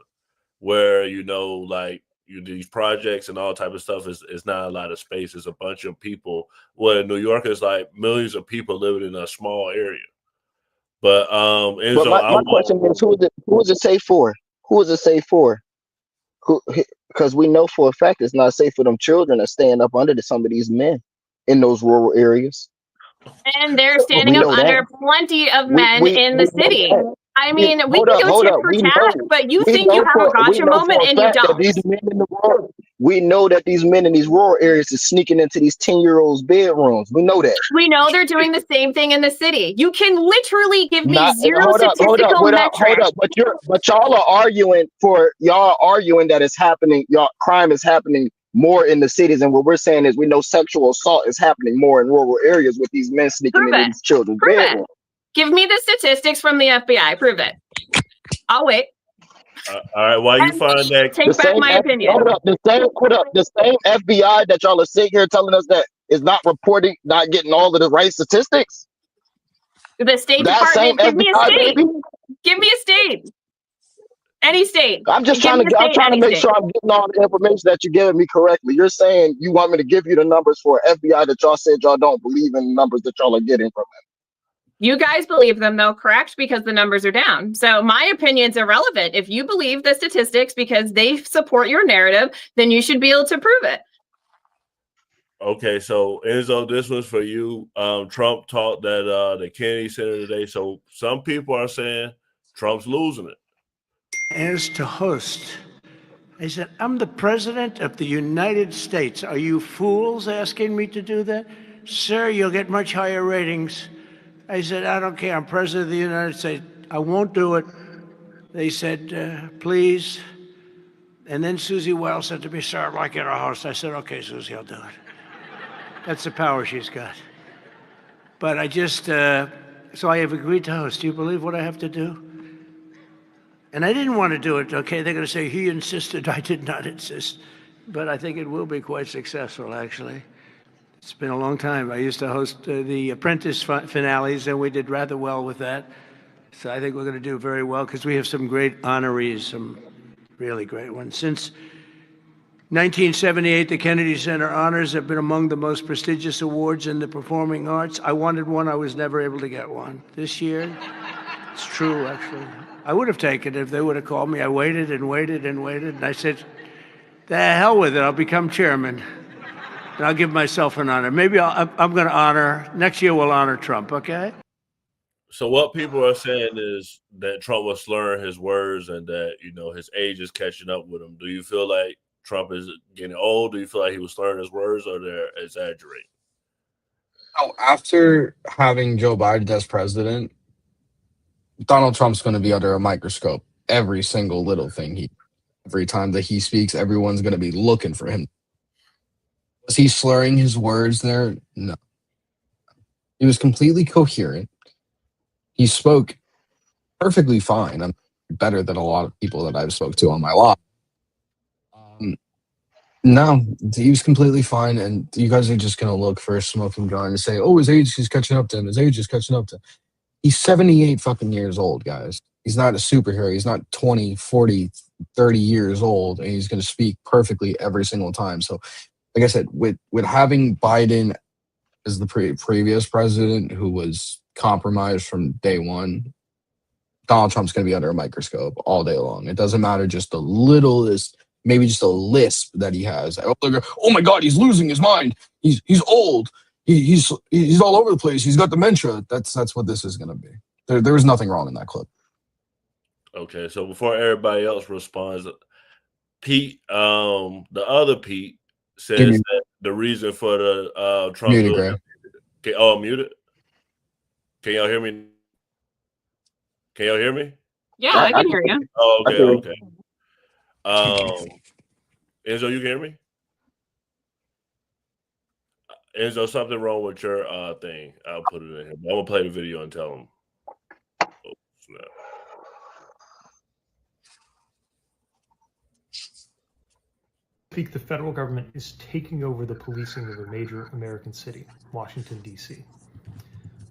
where, you know, like these projects and all type of stuff is not a lot of space. It's a bunch of people. Well, in New York, it's like millions of people living in a small area. But my question is, who is it safe for? Who is it safe for? Because we know for a fact it's not safe for them children that stand up under some of these men in those rural areas. And they're standing up under plenty of men in the city. I mean, we can go tit for tat, but you think you have a gotcha moment and you don't. These men in the world, we know that these men in these rural areas is sneaking into these 10-year-olds' bedrooms. We know that. We know they're doing the same thing in the city. You can literally give me zero statistical metrics. Hold up. But y'all are arguing that it's happening. Crime is happening more in the cities, and what we're saying is we know sexual assault is happening more in rural areas with these men sneaking into these children's bedrooms. Give me the statistics from the FBI. Prove it. I'll wait. All right, while you find that, take back my opinion. The same FBI that y'all are sitting here telling us that is not reporting, not getting all of the right statistics. The State Department, give me a state. Give me a state. Any state. I'm just trying to make sure I'm getting all the information that you're giving me correctly. You're saying you want me to give you the numbers for FBI that y'all said y'all don't believe in the numbers that y'all are getting from them. You guys believe them, though, correct? Because the numbers are down. So my opinion's irrelevant. If you believe the statistics because they support your narrative, then you should be able to prove it. Okay, so Enzo, this was for you. Trump talked at the Kennedy Center today. So some people are saying Trump's losing it. As to host, I said, I'm the president of the United States. Are you fools asking me to do that? Sir, you'll get much higher ratings. I said, I don't care. I'm president of the United States. I won't do it. They said, please. And then Susie Wells said to me, sir, I'd like you to host. I said, okay, Susie, I'll do it. That's the power she's got. But I just, so I have agreed to host. Do you believe what I have to do? And I didn't want to do it, okay? They're going to say, he insisted. I did not insist. But I think it will be quite successful, actually. It's been a long time. I used to host the Apprentice finales, and we did rather well with that. So I think we're going to do very well because we have some great honorees, some really great ones. Since 1978, the Kennedy Center Honors have been among the most prestigious awards in the performing arts. I wanted one. I was never able to get one. This year, it's true, actually. I would have taken it if they would have called me. I waited and waited and waited, and I said, the hell with it. I'll become chairman. And I'll give myself an honor. Maybe I'm going to honor, next year we'll honor Trump, okay? So what people are saying is that Trump was slurring his words and that, you know, his age is catching up with him. Do you feel like Trump is getting old? Do you feel like he was slurring his words or they're exaggerating? Oh, after having Joe Biden as president, Donald Trump's going to be under a microscope. Every single little thing every time that he speaks, everyone's going to be looking for him. Was he slurring his words there? No. He was completely coherent. He spoke perfectly fine. I'm better than a lot of people that I've spoke to on my life. No, he was completely fine, and you guys are just going to look for a smoking gun and say, oh, his age is catching up to him. His age is catching up to him. He's 78 fucking years old, guys. He's not a superhero. He's not 20, 40, 30 years old, and he's going to speak perfectly every single time. So, like I said, with having Biden as the previous president who was compromised from day one, Donald Trump's going to be under a microscope all day long. It doesn't matter just the littlest, maybe just a lisp that he has. Oh my God, he's losing his mind. He's old. He's all over the place. He's got dementia. That's what this is going to be. There was nothing wrong in that clip. Okay, so before everybody else responds, Pete, the other Pete says that the reason for the Trump muted. Okay, oh, muted. Can y'all hear me? Can y'all hear me? Yeah, I can hear you. Oh, okay. Enzo, you can hear me? Enzo, something wrong with your thing. I'll put it in here. I'm gonna play the video and tell him. Oh, snap. The federal government is taking over the policing of a major American city, Washington, D.C.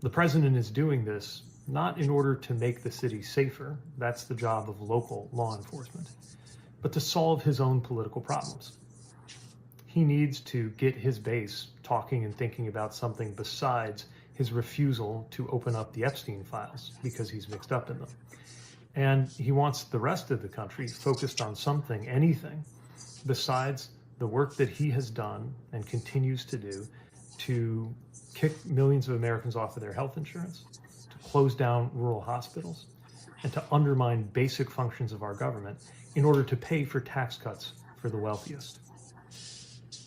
The president is doing this not in order to make the city safer, that's the job of local law enforcement, but to solve his own political problems. He needs to get his base talking and thinking about something besides his refusal to open up the Epstein files because he's mixed up in them. And he wants the rest of the country focused on something, anything, besides the work that he has done and continues to do to kick millions of Americans off of their health insurance, to close down rural hospitals, and to undermine basic functions of our government in order to pay for tax cuts for the wealthiest.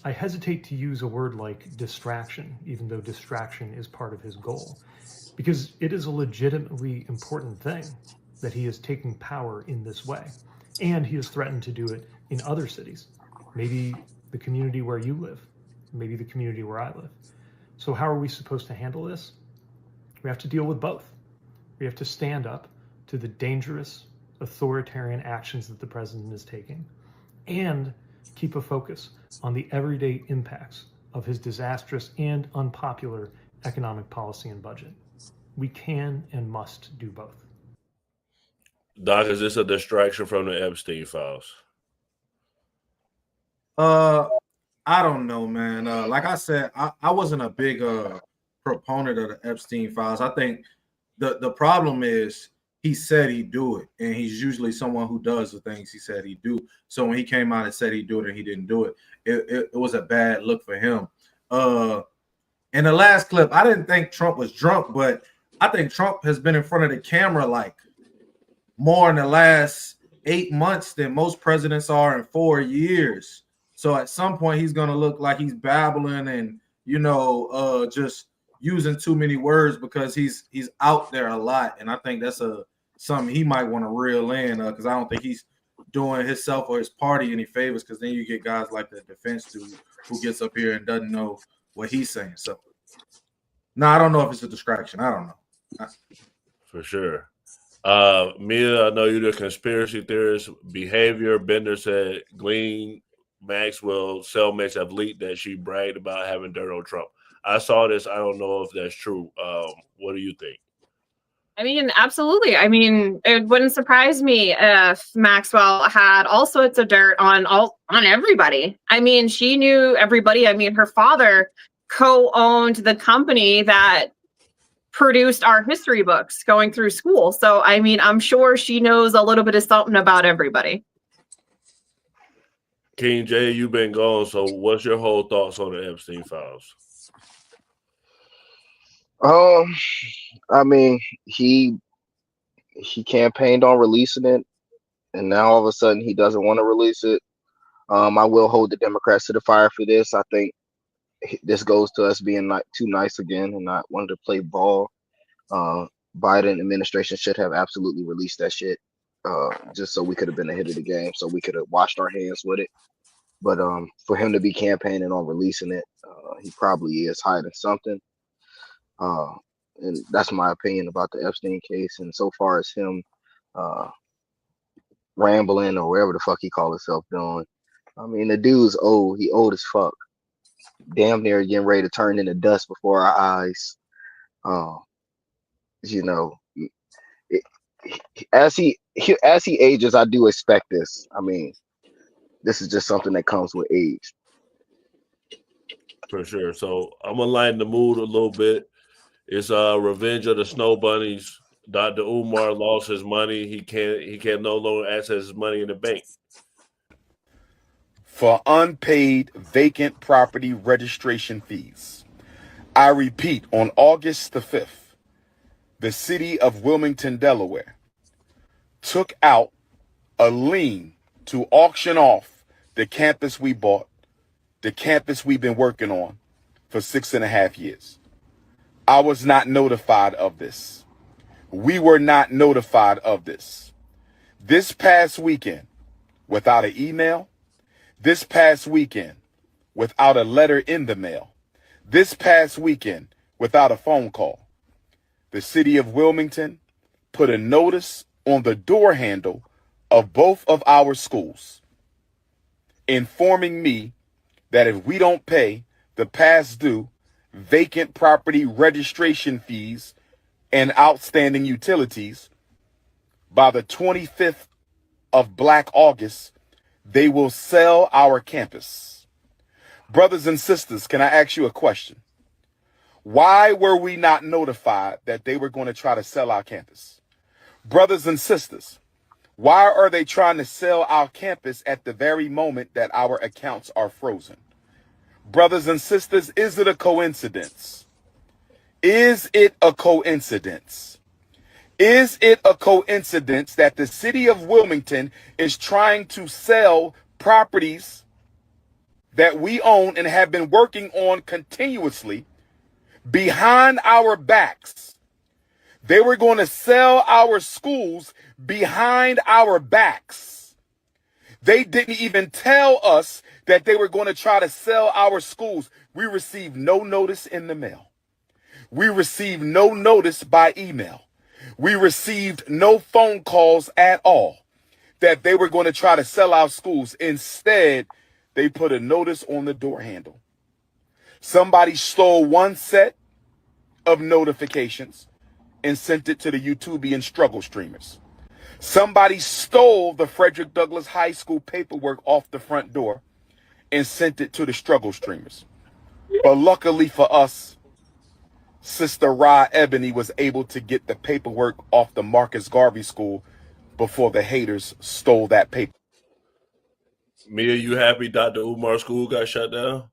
I hesitate to use a word like distraction, even though distraction is part of his goal, because it is a legitimately important thing that he is taking power in this way, and he has threatened to do it in other cities, maybe the community where you live, maybe the community where I live. So how are we supposed to handle this? We have to deal with both. We have to stand up to the dangerous, authoritarian actions that the president is taking, and keep a focus on the everyday impacts of his disastrous and unpopular economic policy and budget. We can and must do both. Doc, is this a distraction from the Epstein files? I don't know, man. Like I said, I wasn't a big proponent of the Epstein files. I think the problem is he said he'd do it, and he's usually someone who does the things he said he'd do. So when he came out and said he'd do it and he didn't do it, it was a bad look for him. In the last clip, I didn't think Trump was drunk, but I think Trump has been in front of the camera like more in the last 8 months than most presidents are in 4 years. So at some point he's gonna look like he's babbling and just using too many words because he's out there a lot, and I think that's something he might want to reel in because I don't think he's doing himself or his party any favors, because then you get guys like the defense dude who gets up here and doesn't know what he's saying. So no, I don't know if it's a distraction. I don't know. For sure. Mia, I know you're the conspiracy theorist. Behavior Bender said Glenn Maxwell cellmates have leaked that she bragged about having dirt on Trump. I saw this. I don't know if that's true. What do you think? I mean, absolutely. I mean, it wouldn't surprise me if Maxwell had all sorts of dirt on everybody. I mean, she knew everybody. I mean, her father co-owned the company that produced our history books going through school. So, I mean, I'm sure she knows a little bit of something about everybody. King J, you've been gone. So what's your whole thoughts on the Epstein files? I mean, he campaigned on releasing it, and now all of a sudden he doesn't want to release it. I will hold the Democrats to the fire for this. I think this goes to us being not too nice again and not wanting to play ball. Biden administration should have absolutely released that shit, just so we could have been ahead of the game, so we could have washed our hands with it. But for him to be campaigning on releasing it, he probably is hiding something. And that's my opinion about the Epstein case. And so far as him rambling or whatever the fuck he call himself doing, I mean, the dude's old. He old as fuck. Damn near getting ready to turn into dust before our eyes. As he ages, I do expect this. I mean, this is just something that comes with age. For sure. So I'm gonna lighten the mood a little bit. It's Revenge of the Snow Bunnies. Dr. Umar lost his money. He can no longer access his money in the bank. For unpaid vacant property registration fees. I repeat, on August the 5th, the city of Wilmington, Delaware, took out a lien to auction off the campus we bought, the campus we've been working on for 6.5 years. I was not notified of this. We were not notified of this. This past weekend, without an email, this past weekend, without a letter in the mail, this past weekend, without a phone call, the city of Wilmington put a notice on the door handle of both of our schools, informing me that if we don't pay the past due vacant property registration fees and outstanding utilities by the 25th of Black August, they will sell our campus. Brothers and sisters, can I ask you a question? Why were we not notified that they were going to try to sell our campus? Brothers and sisters, why are they trying to sell our campus at the very moment that our accounts are frozen? Brothers and sisters, is it a coincidence? Is it a coincidence? Is it a coincidence that the city of Wilmington is trying to sell properties that we own and have been working on continuously behind our backs? They were going to sell our schools behind our backs. They didn't even tell us that they were going to try to sell our schools. We received no notice in the mail. We received no notice by email. We received no phone calls at all that they were going to try to sell our schools. Instead, they put a notice on the door handle. Somebody stole one set of notifications and sent it to the YouTubian struggle streamers. Somebody stole the Frederick Douglass High School paperwork off the front door and sent it to the struggle streamers. But luckily for us, Sister Ra Ebony was able to get the paperwork off the Marcus Garvey School before the haters stole that paper. Mia, you happy Dr. Umar school got shut down?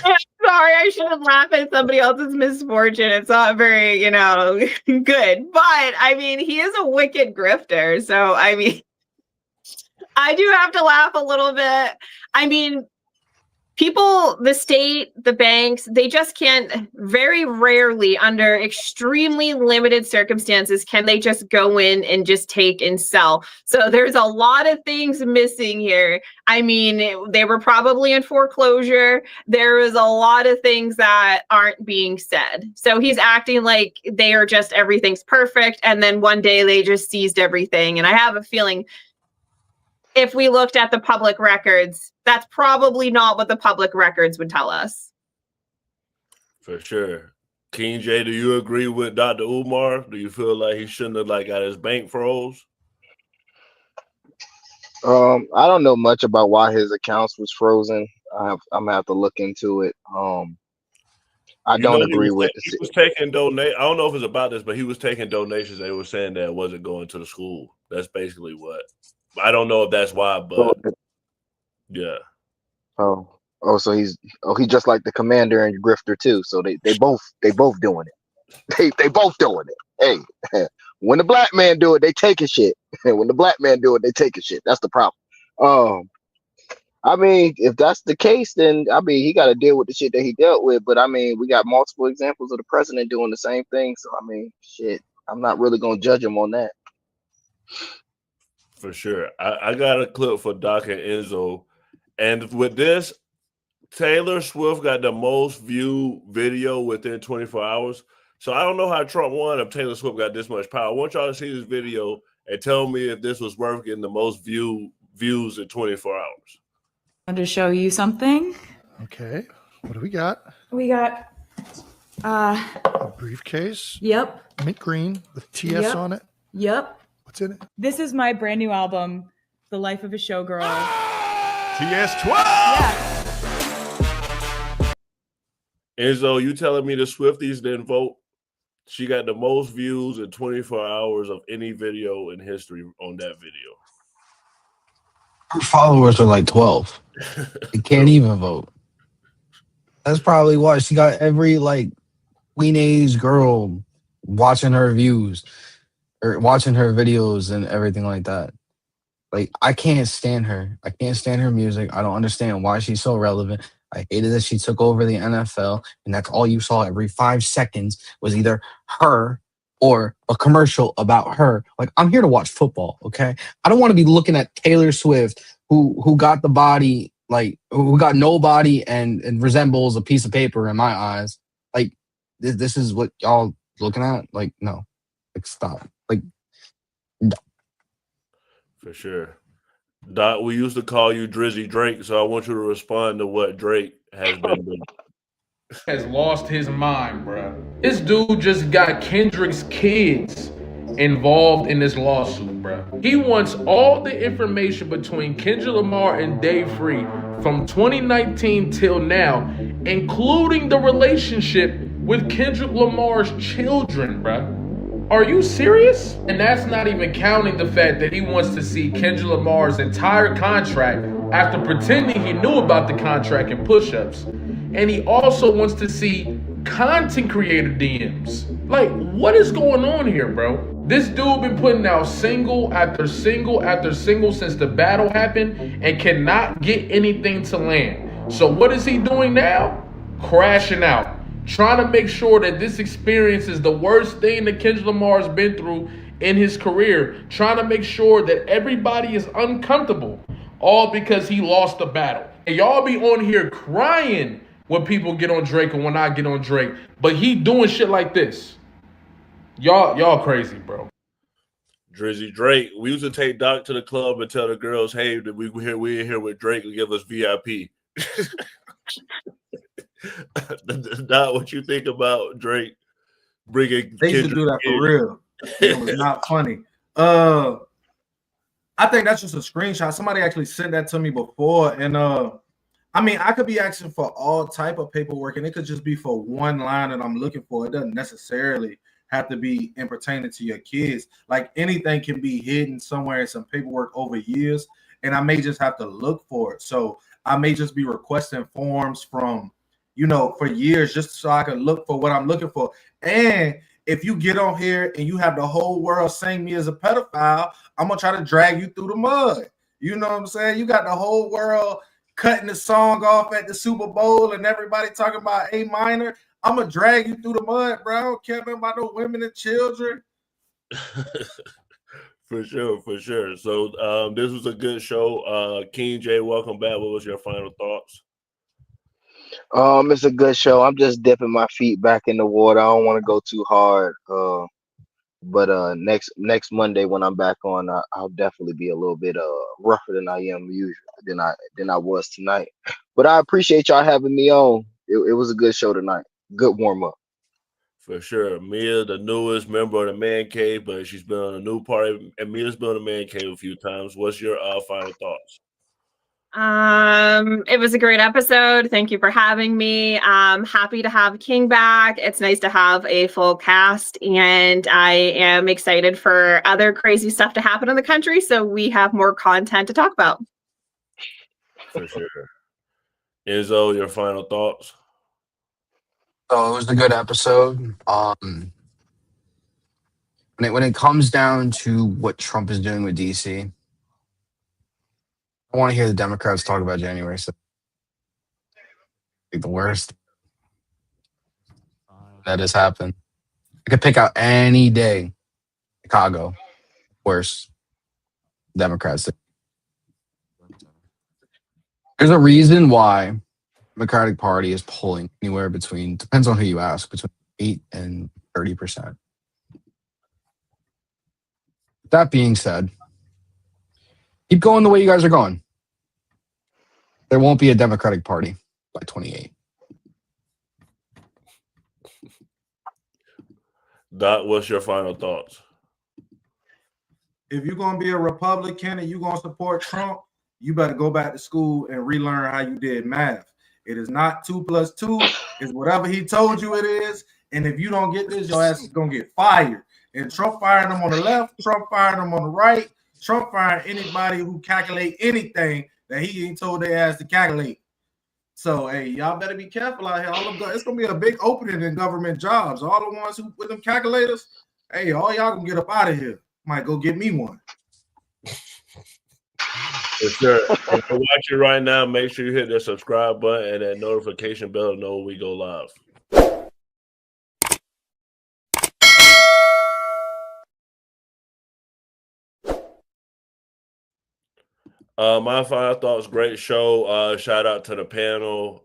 I'm sorry, I shouldn't laugh at somebody else's misfortune. It's not very, good. But I mean, he is a wicked grifter. So I mean, I do have to laugh a little bit. I mean, people, the state, the banks, they just can't, very rarely, under extremely limited circumstances, can they just go in and just take and sell. So there's a lot of things missing here. I mean, they were probably in foreclosure. There is a lot of things that aren't being said. So he's acting like they are just, everything's perfect. And then one day they just seized everything. And I have a feeling if we looked at the public records, that's probably not what the public records would tell us. For sure. King J, do you agree with Dr. Umar? Do you feel like he shouldn't have got his bank froze? I don't know much about why his accounts was frozen. I'm gonna have to look into it. I don't agree with he was taking donate. I don't know if it's about this, but he was taking donations. They were saying that it wasn't going to the school. That's basically what. I don't know if that's why, but yeah. So he's just like the commander and grifter too. So they both doing it. They both doing it. Hey, when the black man do it, they taking shit. And when the black man do it, they taking shit. That's the problem. I mean, if that's the case, then I mean he got to deal with the shit that he dealt with. But I mean, we got multiple examples of the president doing the same thing. So I mean, shit, I'm not really gonna judge him on that. For sure. I got a clip for Doc and Enzo. And with this, Taylor Swift got the most viewed video within 24 hours. So I don't know how Trump won if Taylor Swift got this much power. I want y'all to see this video and tell me if this was worth getting the most views in 24 hours. I want to show you something. Okay. What do we got? We got a briefcase. Yep. Mint green with TS on it. Yep. What's in it? This is my brand new album, The Life of a Showgirl. TS12! Yeah. Enzo, you telling me the Swifties didn't vote? She got the most views in 24 hours of any video in history on that video. Her followers are like 12. They can't even vote. That's probably why she got every queen age girl watching her views or watching her videos and everything like that. I can't stand her. I can't stand her music. I don't understand why she's so relevant. I hated that she took over the NFL, and that's all you saw every 5 seconds was either her or a commercial about her. I'm here to watch football, okay? I don't want to be looking at Taylor Swift, who got the body, who got no body and resembles a piece of paper in my eyes. This is what y'all looking at? No. Stop. No. For sure. Doc, we used to call you Drizzy Drake, so I want you to respond to what Drake has been doing. Has lost his mind, bro. This dude just got Kendrick's kids involved in this lawsuit, bro. He wants all the information between Kendrick Lamar and Dave Free from 2019 till now, including the relationship with Kendrick Lamar's children, bro. Are you serious? And that's not even counting the fact that he wants to see Kendrick Lamar's entire contract after pretending he knew about the contract and push-ups. and he also wants to see content creator DMs. Like, what is going on here, bro? This dude been putting out single after single after single since the battle happened and cannot get anything to land. So what is he doing now? Crashing out. Trying to make sure that this experience is the worst thing that Kendrick Lamar has been through in his career. Trying to make sure that everybody is uncomfortable. All because he lost the battle. And y'all be on here crying when people get on Drake and when I get on Drake. But he doing shit like this. Y'all crazy, bro. Drizzy Drake. We used to take Doc to the club and tell the girls, "Hey, we're here with Drake and give us VIP." Not what you think about Drake bringing. They used to do that for real. It was not funny. I think that's just a screenshot. Somebody actually sent that to me before, and I mean, I could be asking for all type of paperwork, and it could just be for one line that I'm looking for. It doesn't necessarily have to be in pertaining to your kids. Like anything can be hidden somewhere in some paperwork over years, and I may just have to look for it. So I may just be requesting forms from, for years just so I can look for what I'm looking for. And if you get on here and you have the whole world saying me as a pedophile, I'm gonna try to drag you through the mud. You know what I'm saying? You got the whole world cutting the song off at the Super Bowl and everybody talking about A minor. I'm gonna drag you through the mud, bro. I don't care about no women and children. For sure. So this was a good show. King J, welcome back. What was your final thoughts? It's a good show. I'm just dipping my feet back in the water. I don't want to go too hard. But next Monday when I'm back on, I'll definitely be a little bit rougher than I am usually than I was tonight. But I appreciate y'all having me on. It was a good show tonight. Good warm up. For sure. Mia, the newest member of the Man Cave, but she's been on a new party, and Mia's been on the Man Cave a few times. What's your final thoughts? It was a great episode. Thank you for having me. I'm happy to have King back. It's nice to have a full cast, and I am excited for other crazy stuff to happen in the country so we have more content to talk about. For sure. Izzo, your final thoughts? So it was a good episode. When it comes down to what Trump is doing with DC, I want to hear the Democrats talk about January 6th. Like the worst that has happened. I could pick out any day. Chicago, worst Democrats. There's a reason why the Democratic Party is polling anywhere between, depends on who you ask, between 8 and 30%. That being said, keep going the way you guys are going. There won't be a Democratic Party by 28. Doc, what's your final thoughts? If you're going to be a Republican and you're going to support Trump, you better go back to school and relearn how you did math. It is not 2 + 2. It's whatever he told you it is. And if you don't get this, your ass is going to get fired. And Trump firing them on the left, Trump firing them on the right, Trump firing anybody who calculate anything that he ain't told their ass to calculate. So, hey, y'all better be careful out here. It's going to be a big opening in government jobs. All the ones who with them calculators, hey, all y'all going to get up out of here. Might go get me one. For sure. If you're watching right now, make sure you hit that subscribe button and that notification bell to know when we go live. My final thoughts, great show. Shout out to the panel.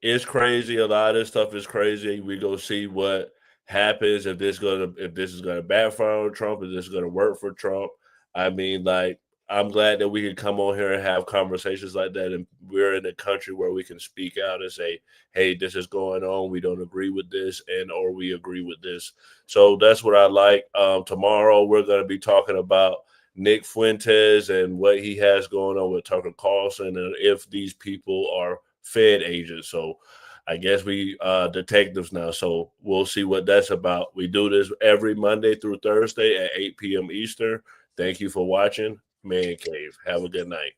It's crazy. A lot of this stuff is crazy. We go see what happens if this is gonna backfire on Trump, if this is gonna work for Trump. I mean, like, I'm glad that we can come on here and have conversations like that, and we're in a country where we can speak out and say, hey, this is going on, we don't agree with this, or we agree with this. So that's what I like. Tomorrow we're going to be talking about Nick Fuentes and what he has going on with Tucker Carlson, and if these people are Fed agents. So I guess we detectives now, so we'll see what that's about. We do this every Monday through Thursday at 8 p.m. Eastern. Thank you for watching Man Cave. Have a good night.